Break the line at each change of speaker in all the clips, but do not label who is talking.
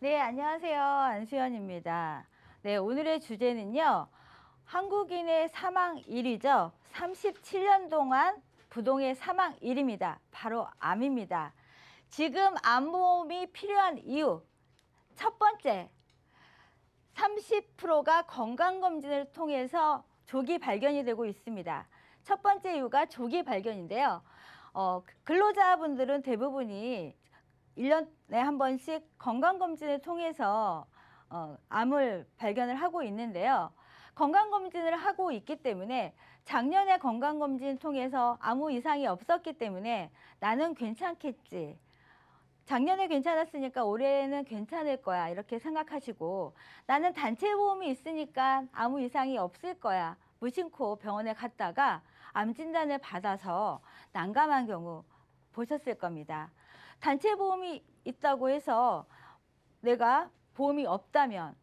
네, 안녕하세요. 안수연입니다. 네, 오늘의 주제는요. 한국인의 사망 1위죠. 37년 동안 부동의 사망 1위입니다. 바로 암입니다. 지금 암보험이 필요한 이유. 첫 번째, 30%가 건강검진을 통해서 조기 발견이 되고 있습니다. 첫 번째 이유가 조기 발견인데요. 근로자분들은 대부분이 1년에 한 번씩 건강검진을 통해서 암을 발견을 하고 있는데요. 건강검진을 하고 있기 때문에 작년에 건강검진 통해서 아무 이상이 없었기 때문에 나는 괜찮겠지. 작년에 괜찮았으니까 올해는 괜찮을 거야. 이렇게 생각하시고 나는 단체 보험이 있으니까 아무 이상이 없을 거야. 무심코 병원에 갔다가 암 진단을 받아서 난감한 경우 보셨을 겁니다. 단체 보험이 있다고 해서 내가 보험이 없다면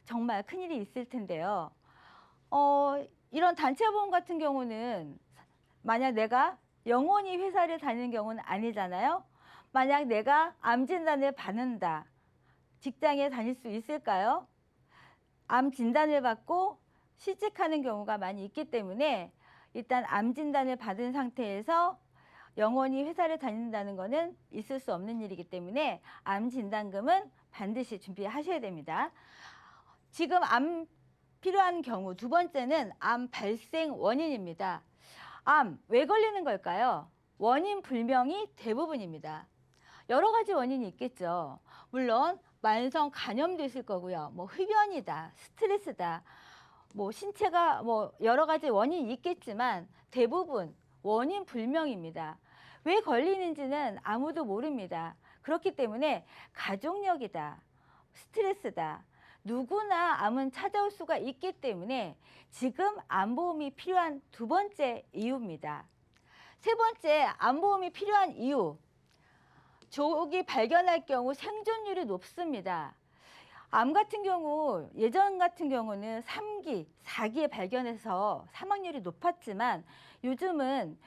정말 큰일이 있을 텐데요. 이런 단체 보험 같은 경우는 만약 내가 영원히 회사를 다니는 경우는 아니잖아요. 만약 내가 암 진단을 받는다. 직장에 다닐 수 있을까요? 암 진단을 받고 실직하는 경우가 많이 있기 때문에 일단 암 진단을 받은 상태에서 영원히 회사를 다닌다는 것은 있을 수 없는 일이기 때문에 암 진단금은 반드시 준비하셔야 됩니다. 지금 암 필요한 경우 두 번째는 암 발생 원인입니다. 암 왜 걸리는 걸까요? 원인 불명이 대부분입니다. 여러 가지 원인이 있겠죠. 물론 만성 감염도 있을 거고요. 뭐 흡연이다, 스트레스다, 뭐 신체가 뭐 여러 가지 원인이 있겠지만 대부분 원인 불명입니다. 왜 걸리는지는 아무도 모릅니다. 그렇기 때문에 가족력이다, 스트레스다, 누구나 암은 찾아올 수가 있기 때문에 지금 암보험이 필요한 두 번째 이유입니다. 세 번째, 암보험이 필요한 이유. 조기 발견할 경우 생존율이 높습니다. 암 같은 경우 예전 같은 경우는 3기, 4기에 발견해서 사망률이 높았지만 요즘은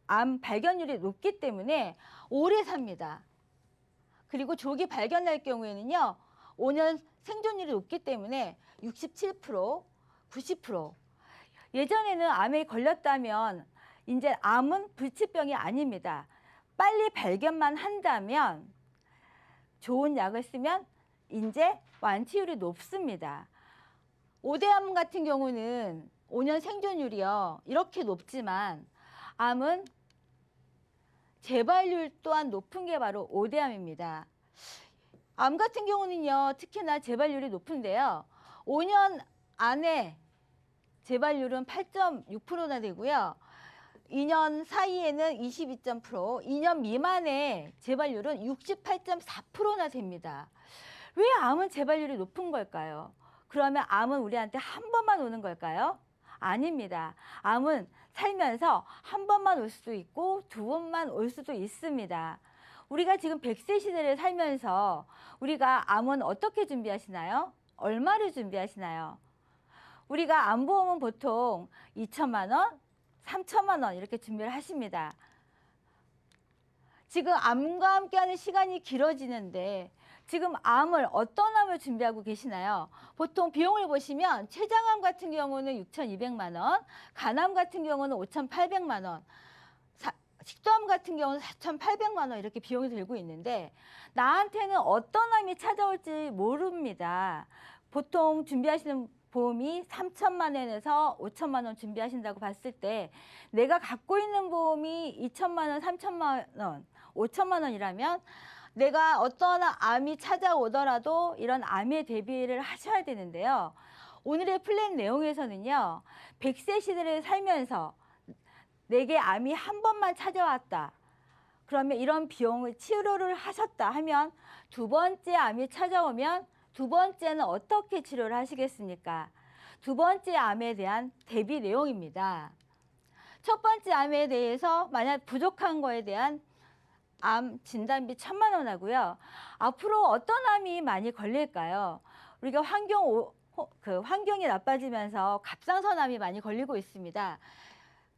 암 발견율이 높기 때문에 오래 삽니다. 그리고 조기 발견할 경우에는요. 5년 생존율이 높기 때문에 67%, 90%. 예전에는 암에 걸렸다면 이제 암은 불치병이 아닙니다. 빨리 발견만 한다면 좋은 약을 쓰면 이제 완치율이 높습니다. 오대암 같은 경우는 5년 생존율이요. 이렇게 높지만 암은 재발률 또한 높은 게 바로 오대암입니다. 암 같은 경우는요. 특히나 재발률이 높은데요. 5년 안에 재발률은 8.6%나 되고요. 2년 사이에는 22%, 2년 미만의 재발률은 68.4%나 됩니다. 왜 암은 재발률이 높은 걸까요? 그러면 암은 우리한테 한 번만 오는 걸까요? 아닙니다. 암은 살면서 한 번만 올 수도 있고 두 번만 올 수도 있습니다. 우리가 지금 100세 시대를 살면서 우리가 암은 어떻게 준비하시나요? 얼마를 준비하시나요? 우리가 암보험은 보통 2천만 원, 3천만 원 이렇게 준비를 하십니다. 지금 암과 함께하는 시간이 길어지는데 지금 암을 어떤 암을 준비하고 계시나요? 보통 비용을 보시면 췌장암 같은 경우는 6,200만 원, 간암 같은 경우는 5,800만 원, 식도암 같은 경우는 4,800만 원 이렇게 비용이 들고 있는데 나한테는 어떤 암이 찾아올지 모릅니다. 보통 준비하시는 보험이 3천만 원에서 5천만 원 준비하신다고 봤을 때 내가 갖고 있는 보험이 2천만 원, 3천만 원, 5천만 원이라면 내가 어떤 암이 찾아오더라도 이런 암에 대비를 하셔야 되는데요. 오늘의 플랜 내용에서는요. 100세 시대를 살면서 내게 암이 한 번만 찾아왔다. 그러면 이런 비용을 치료를 하셨다 하면 두 번째 암이 찾아오면 두 번째는 어떻게 치료를 하시겠습니까? 두 번째 암에 대한 대비 내용입니다. 첫 번째 암에 대해서 만약 부족한 거에 대한 암 진단비 1,000만 원 하고요. 앞으로 어떤 암이 많이 걸릴까요? 우리가 환경이 나빠지면서 갑상선암이 많이 걸리고 있습니다.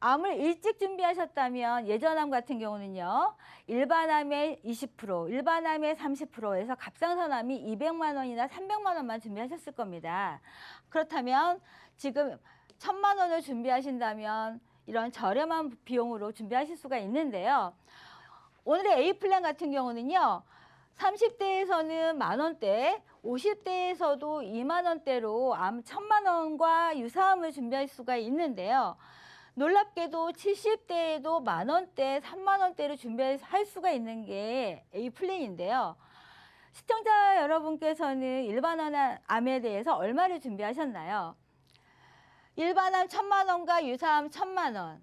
암을 일찍 준비하셨다면 예전암 같은 경우는요. 일반암의 20%, 일반암의 30%에서 갑상선암이 200만 원이나 300만 원만 준비하셨을 겁니다. 그렇다면 지금 1000만 원을 준비하신다면 이런 저렴한 비용으로 준비하실 수가 있는데요. 오늘의 A플랜 같은 경우는요. 30대에서는 만 원대, 50대에서도 2만 원대로 암 1000만 원과 유사암을 준비할 수가 있는데요. 놀랍게도 70대에도 만 원대, 3만 원대로 준비할 수가 있는 게 A플랜인데요. 시청자 여러분께서는 일반암에 대해서 얼마를 준비하셨나요? 일반암 1000만 원과 유사암 1000만 원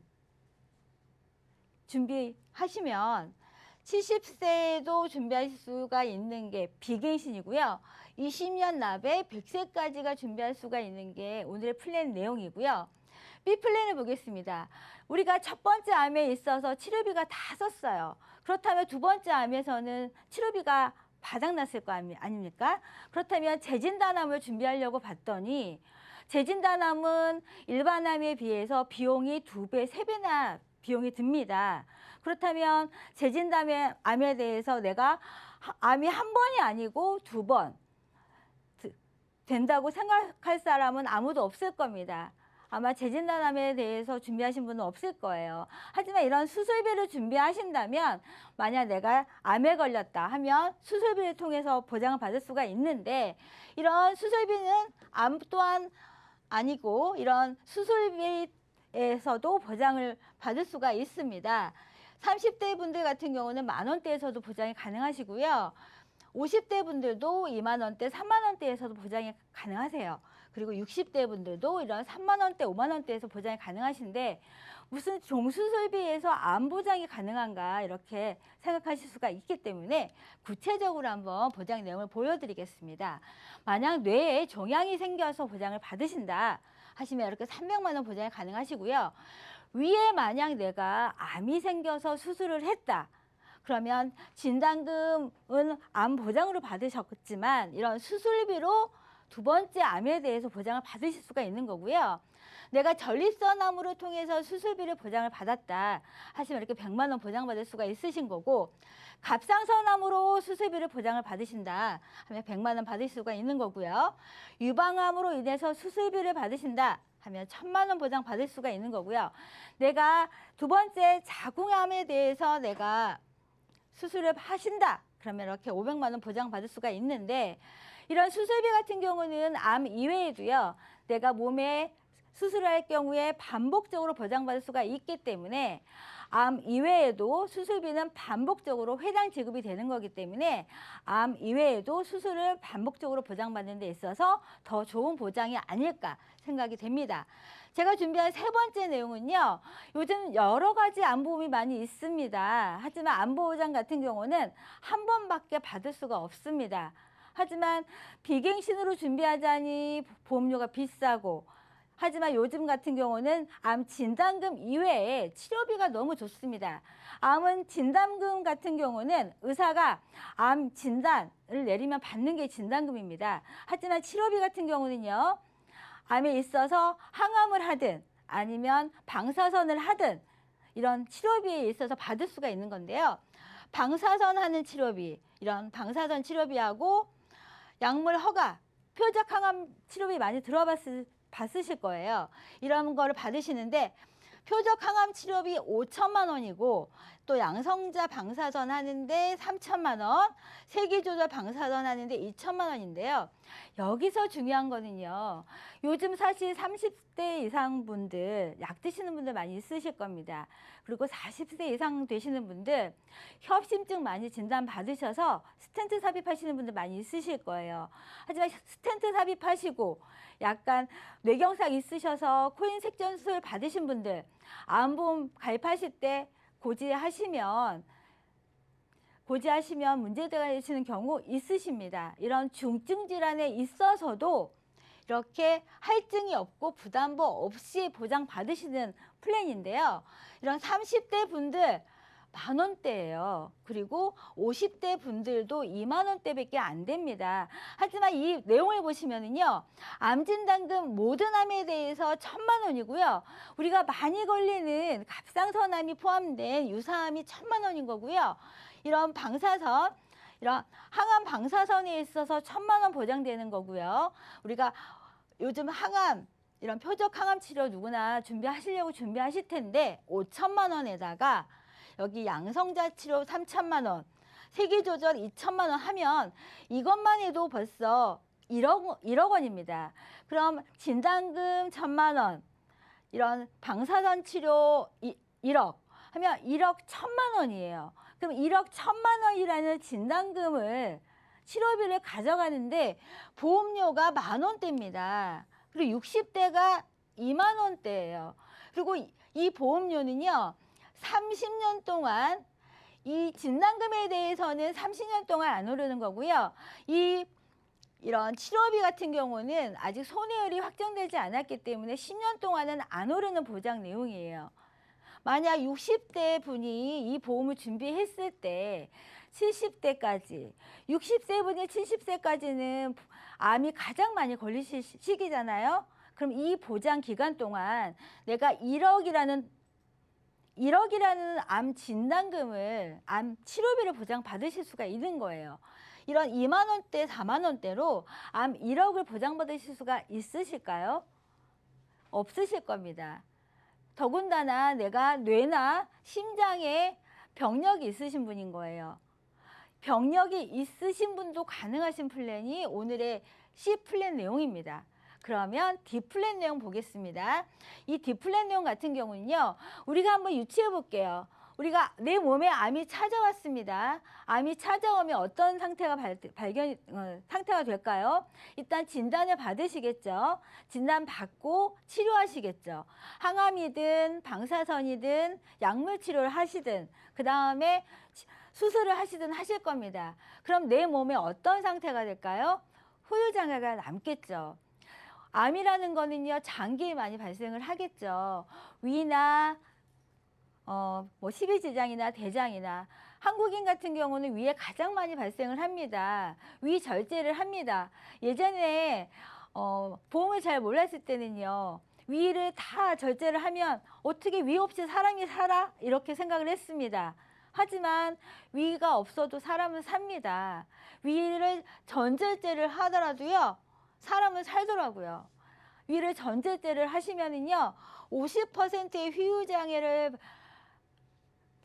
준비하시면 70세에도 준비할 수가 있는 게 비갱신이고요. 20년 납에 100세까지가 준비할 수가 있는 게 오늘의 플랜 내용이고요. B플랜을 보겠습니다. 우리가 첫 번째 암에 있어서 치료비가 다 썼어요. 그렇다면 두 번째 암에서는 치료비가 바닥났을 거 아닙니까? 그렇다면 재진단암을 준비하려고 봤더니 재진단암은 일반암에 비해서 비용이 2배, 3배나 비용이 듭니다. 그렇다면 재진단암에 대해서 내가 암이 한 번이 아니고 2번 된다고 생각할 사람은 아무도 없을 겁니다. 아마 재진단암에 대해서 준비하신 분은 없을 거예요. 하지만 이런 수술비를 준비하신다면 만약 내가 암에 걸렸다 하면 수술비를 통해서 보장을 받을 수가 있는데 이런 수술비는 암 또한 아니고 이런 수술비에서도 보장을 받을 수가 있습니다. 30대 분들 같은 경우는 만 원대에서도 보장이 가능하시고요. 50대 분들도 2만 원대, 3만 원대에서도 보장이 가능하세요. 그리고 60대 분들도 이런 3만 원대, 5만 원대에서 보장이 가능하신데 무슨 종수술비에서 암 보장이 가능한가 이렇게 생각하실 수가 있기 때문에 구체적으로 한번 보장 내용을 보여드리겠습니다. 만약 뇌에 종양이 생겨서 보장을 받으신다 하시면 이렇게 300만 원 보장이 가능하시고요. 위에 만약 내가 암이 생겨서 수술을 했다. 그러면 진단금은 암 보장으로 받으셨지만 이런 수술비로 두 번째 암에 대해서 보장을 받으실 수가 있는 거고요. 내가 전립선암으로 통해서 수술비를 보장을 받았다 하시면 이렇게 100만 원 보장받을 수가 있으신 거고 갑상선암으로 수술비를 보장을 받으신다 하면 100만 원 받을 수가 있는 거고요. 유방암으로 인해서 수술비를 받으신다 하면 1000만 원 보장 받을 수가 있는 거고요. 내가 두 번째 자궁암에 대해서 내가 수술을 하신다 그러면 이렇게 500만 원 보장 받을 수가 있는데 이런 수술비 같은 경우는 암 이외에도요. 내가 몸에 수술을 할 경우에 반복적으로 보장받을 수가 있기 때문에 암 이외에도 수술비는 반복적으로 회당 지급이 되는 거기 때문에 암 이외에도 수술을 반복적으로 보장받는 데 있어서 더 좋은 보장이 아닐까 생각이 됩니다. 제가 준비한 세 번째 내용은요. 요즘 여러 가지 암보험이 많이 있습니다. 하지만 암보장 같은 경우는 한 번밖에 받을 수가 없습니다. 하지만 비갱신으로 준비하자니 보험료가 비싸고 하지만 요즘 같은 경우는 암 진단금 이외에 치료비가 너무 좋습니다. 암은 진단금 같은 경우는 의사가 암 진단을 내리면 받는 게 진단금입니다. 하지만 치료비 같은 경우는요. 암에 있어서 항암을 하든 아니면 방사선을 하든 이런 치료비에 있어서 받을 수가 있는 건데요. 방사선 하는 치료비, 이런 방사선 치료비하고 약물 허가, 표적 항암 치료비 많이 봤으실 거예요. 이런 거를 받으시는데 표적 항암 치료비 5천만 원이고 또 양성자 방사선 하는데 3천만 원, 세기조절 방사선 하는데 2천만 원인데요. 여기서 중요한 거는요. 요즘 사실 30대 이상 분들, 약 드시는 분들 많이 있으실 겁니다. 그리고 40세 이상 되시는 분들 협심증 많이 진단 받으셔서 스텐트 삽입하시는 분들 많이 있으실 거예요. 하지만 스텐트 삽입하시고 약간 뇌경색 있으셔서 코인 색전술 받으신 분들 암보험 가입하실 때 고지하시면 문제가 되시는 경우 있으십니다. 이런 중증 질환에 있어서도 이렇게 할증이 없고 부담보 없이 보장 받으시는 플랜인데요. 이런 30대 분들 10,000원대예요. 그리고 50대 분들도 20,000원대밖에 안 됩니다. 하지만 이 내용을 보시면은요, 암진단금 모든 암에 대해서 1,000,000원이고요. 우리가 많이 걸리는 갑상선암이 포함된 유사암이 1,000,000원인 거고요. 이런 방사선, 이런 항암 방사선에 있어서 1,000,000원 보장되는 거고요. 우리가 요즘 항암, 이런 표적 항암 치료 누구나 준비하시려고 준비하실 텐데 5,000,000원에다가 여기 양성자 치료 3,000,000원, 세기 조절 2,000,000원 하면 이것만 해도 벌써 1억 원입니다. 그럼 진단금 1,000,000원, 이런 방사선 치료 1억 하면 1억 1,000,000원이에요. 그럼 1억 1,000,000원이라는 진단금을 치료비를 가져가는데 보험료가 10,000원대입니다. 그리고 60대가 20,000원대예요. 그리고 이 보험료는요, 30년 동안 이 진단금에 대해서는 30년 동안 안 오르는 거고요. 이런 치료비 같은 경우는 아직 손해율이 확정되지 않았기 때문에 10년 동안은 안 오르는 보장 내용이에요. 만약 60대 분이 이 보험을 준비했을 때 70대까지, 60세 분이 70세까지는 암이 가장 많이 걸리실 시기잖아요. 그럼 이 보장 기간 동안 내가 1억이라는 암 진단금을, 암 치료비를 보장받으실 수가 있는 거예요. 이런 20,000원대, 40,000원대로 암 1억을 보장받으실 수가 있으실까요? 없으실 겁니다. 더군다나 내가 뇌나 심장에 병력이 있으신 분인 거예요. 병력이 있으신 분도 가능하신 플랜이 오늘의 C 플랜 내용입니다. 그러면 D 플랜 내용 보겠습니다. 이 D 플랜 내용 같은 경우는요, 우리가 한번 유추해 볼게요. 우리가 내 몸에 암이 찾아왔습니다. 암이 찾아오면 어떤 상태가 상태가 될까요? 일단 진단을 받으시겠죠. 진단 받고 치료하시겠죠. 항암이든 방사선이든 약물 치료를 하시든 그 다음에 수술을 하시든 하실 겁니다. 그럼 내 몸에 어떤 상태가 될까요? 후유장애가 남겠죠. 암이라는 거는요, 장기에 많이 발생을 하겠죠. 위나 십이지장이나 대장이나, 한국인 같은 경우는 위에 가장 많이 발생을 합니다. 위 절제를 합니다. 예전에 보험을 잘 몰랐을 때는요, 위를 다 절제를 하면 어떻게 위 없이 사람이 살아? 이렇게 생각을 했습니다. 하지만 위가 없어도 사람은 삽니다. 위를 전절제를 하더라도요, 사람은 살더라고요. 위를 전절제를 하시면은요, 50%의 휴유장애를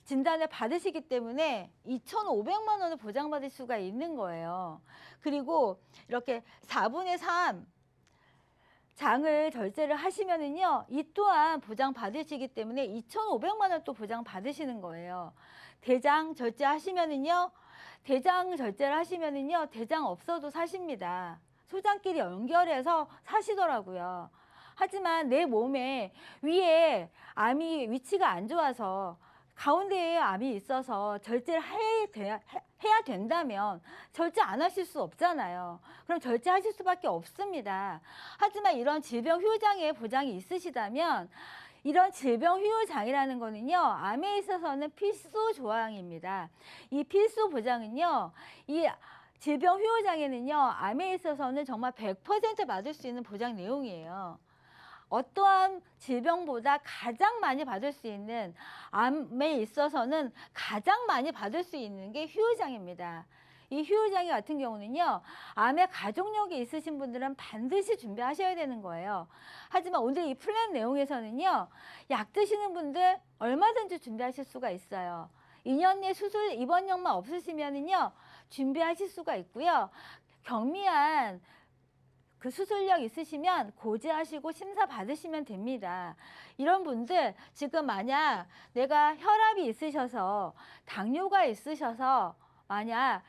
진단을 받으시기 때문에 2,500만 원을 보장받을 수가 있는 거예요. 그리고 이렇게 4분의 3 장을 절제를 하시면은요, 이 또한 보장받으시기 때문에 2,500만 원 또 보장받으시는 거예요. 대장 절제하시면은요, 대장 절제를 하시면은요, 대장 없어도 사십니다. 소장끼리 연결해서 사시더라고요. 하지만 내 몸에 위에 암이 위치가 안 좋아서 가운데에 암이 있어서 절제를 해야 된다면 절제 안 하실 수 없잖아요. 그럼 절제하실 수밖에 없습니다. 하지만 이런 질병 후유장애 보장이 있으시다면, 이런 질병 후유장애라는 거는요, 암에 있어서는 필수 조항입니다. 이 필수 보장은요, 이 질병 후유장애는요, 암에 있어서는 정말 100% 받을 수 있는 보장 내용이에요. 어떠한 질병보다 가장 많이 받을 수 있는, 암에 있어서는 가장 많이 받을 수 있는 게 휴유장애입니다. 이 휴유장애 같은 경우는요, 암에 가족력이 있으신 분들은 반드시 준비하셔야 되는 거예요. 하지만 오늘 이 플랜 내용에서는요, 약 드시는 분들 얼마든지 준비하실 수가 있어요. 2년 내 수술 입원력만 없으시면은요, 준비하실 수가 있고요. 경미한 그 수술력 있으시면 고지하시고 심사 받으시면 됩니다. 이런 분들 지금 만약 내가 혈압이 있으셔서, 당뇨가 있으셔서 만약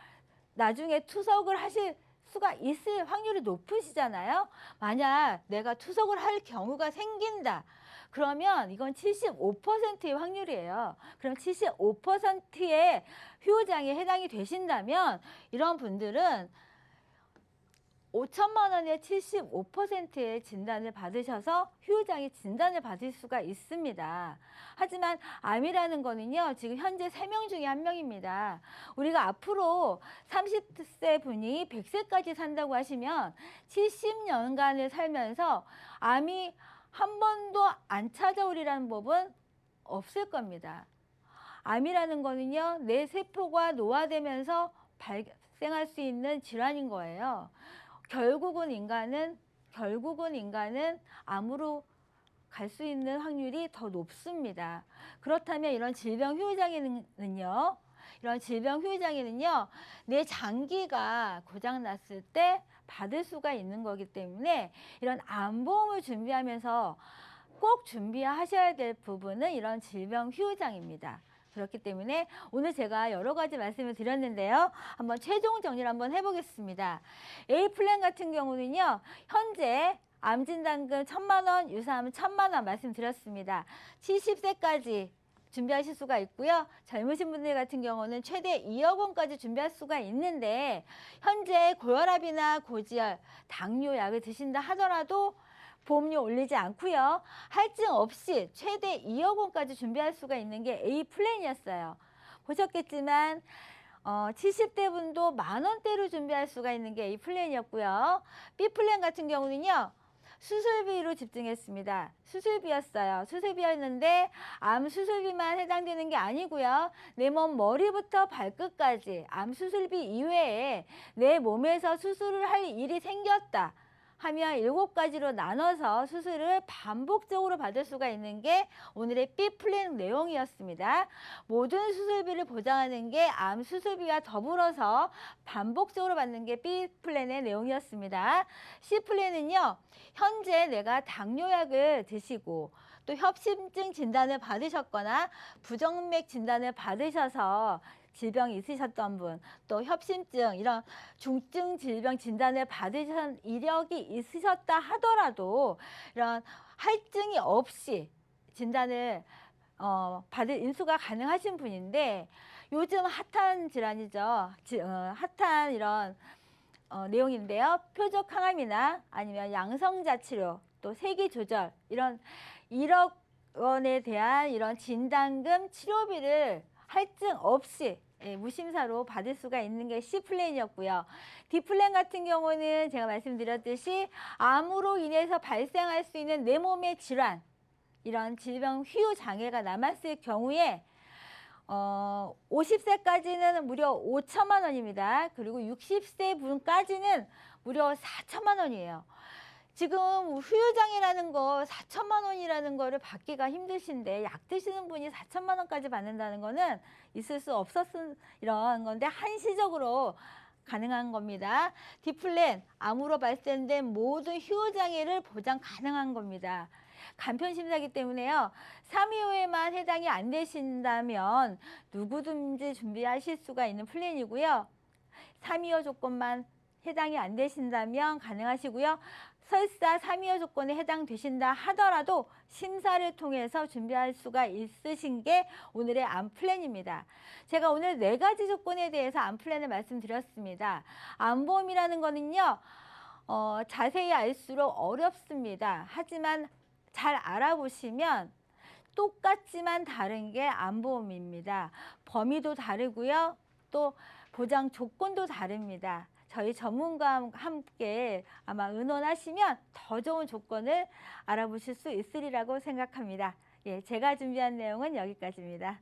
나중에 투석을 하실 수가 있을 확률이 높으시잖아요. 만약 내가 투석을 할 경우가 생긴다. 그러면 이건 75%의 확률이에요. 그럼 75%의 휴유장애에 해당이 되신다면 이런 분들은 5천만 원의 75%의 진단을 받으셔서 휴유장애 진단을 받을 수가 있습니다. 하지만 암이라는 거는요, 지금 현재 3명 중에 1명입니다. 우리가 앞으로 30세 분이 100세까지 산다고 하시면 70년간을 살면서 암이 한 번도 안 찾아오리라는 법은 없을 겁니다. 암이라는 거는요, 뇌 세포가 노화되면서 발생할 수 있는 질환인 거예요. 결국은 인간은 암으로 갈 수 있는 확률이 더 높습니다. 그렇다면 이런 질병 후유장애는요, 내 장기가 고장 났을 때 받을 수가 있는 거기 때문에 이런 암보험을 준비하면서 꼭 준비하셔야 될 부분은 이런 질병 후유장애입니다. 그렇기 때문에 오늘 제가 여러 가지 말씀을 드렸는데요. 한번 최종 정리를 한번 해보겠습니다. A플랜 같은 경우는요, 현재 암진단금 1,000만 원, 유사암 1,000만 원 말씀드렸습니다. 70세까지 준비하실 수가 있고요. 젊으신 분들 같은 경우는 최대 2억 원까지 준비할 수가 있는데, 현재 고혈압이나 고지혈, 당뇨약을 드신다 하더라도 보험료 올리지 않고요. 할증 없이 최대 2억 원까지 준비할 수가 있는 게 A 플랜이었어요. 보셨겠지만 70대 분도 10,000원대로 준비할 수가 있는 게 A 플랜이었고요. B 플랜 같은 경우는요, 수술비로 집중했습니다. 수술비였어요. 수술비였는데 암 수술비만 해당되는 게 아니고요. 내 몸 머리부터 발끝까지 암 수술비 이외에 내 몸에서 수술을 할 일이 생겼다 하면 7가지로 나눠서 수술을 반복적으로 받을 수가 있는 게 오늘의 B플랜 내용이었습니다. 모든 수술비를 보장하는 게 암 수술비와 더불어서 반복적으로 받는 게 B플랜의 내용이었습니다. C플랜은요, 현재 내가 당뇨약을 드시고 또 협심증 진단을 받으셨거나 부정맥 진단을 받으셔서 질병이 있으셨던 분, 또 협심증 이런 중증 질병 진단을 받으신 이력이 있으셨다 하더라도 이런 할증이 없이 진단을 받을 인수가 가능하신 분인데, 요즘 핫한 질환이죠. 핫한 이런 내용인데요. 표적 항암이나 아니면 양성자 치료, 또 세기 조절 이런 1억 원에 대한 이런 진단금 치료비를 할증 없이 무심사로 받을 수가 있는 게 C플랜이었고요. D플랜 같은 경우는 제가 말씀드렸듯이 암으로 인해서 발생할 수 있는 내 몸의 질환, 이런 질병 후유장애가 남았을 경우에 50세까지는 무려 5천만 원입니다. 그리고 60세 분까지는 무려 4천만 원이에요. 지금 후유장애라는 거 4천만 원이라는 거를 받기가 힘드신데, 약 드시는 분이 4천만 원까지 받는다는 거는 있을 수 없었은 이런 건데 한시적으로 가능한 겁니다. D플랜, 암으로 발생된 모든 후유장애를 보장 가능한 겁니다. 간편심사기 때문에요. 3.25에만 해당이 안 되신다면 누구든지 준비하실 수가 있는 플랜이고요. 3.25 조건만 해당이 안 되신다면 가능하시고요. 설사 3.25 조건에 해당되신다 하더라도 심사를 통해서 준비할 수가 있으신 게 오늘의 암 플랜입니다. 제가 오늘 4가지 조건에 대해서 암 플랜을 말씀드렸습니다. 암보험이라는 거는요, 자세히 알수록 어렵습니다. 하지만 잘 알아보시면 똑같지만 다른 게 암보험입니다. 범위도 다르고요. 또 보장 조건도 다릅니다. 저희 전문가와 함께 아마 의논하시면 더 좋은 조건을 알아보실 수 있으리라고 생각합니다. 예, 제가 준비한 내용은 여기까지입니다.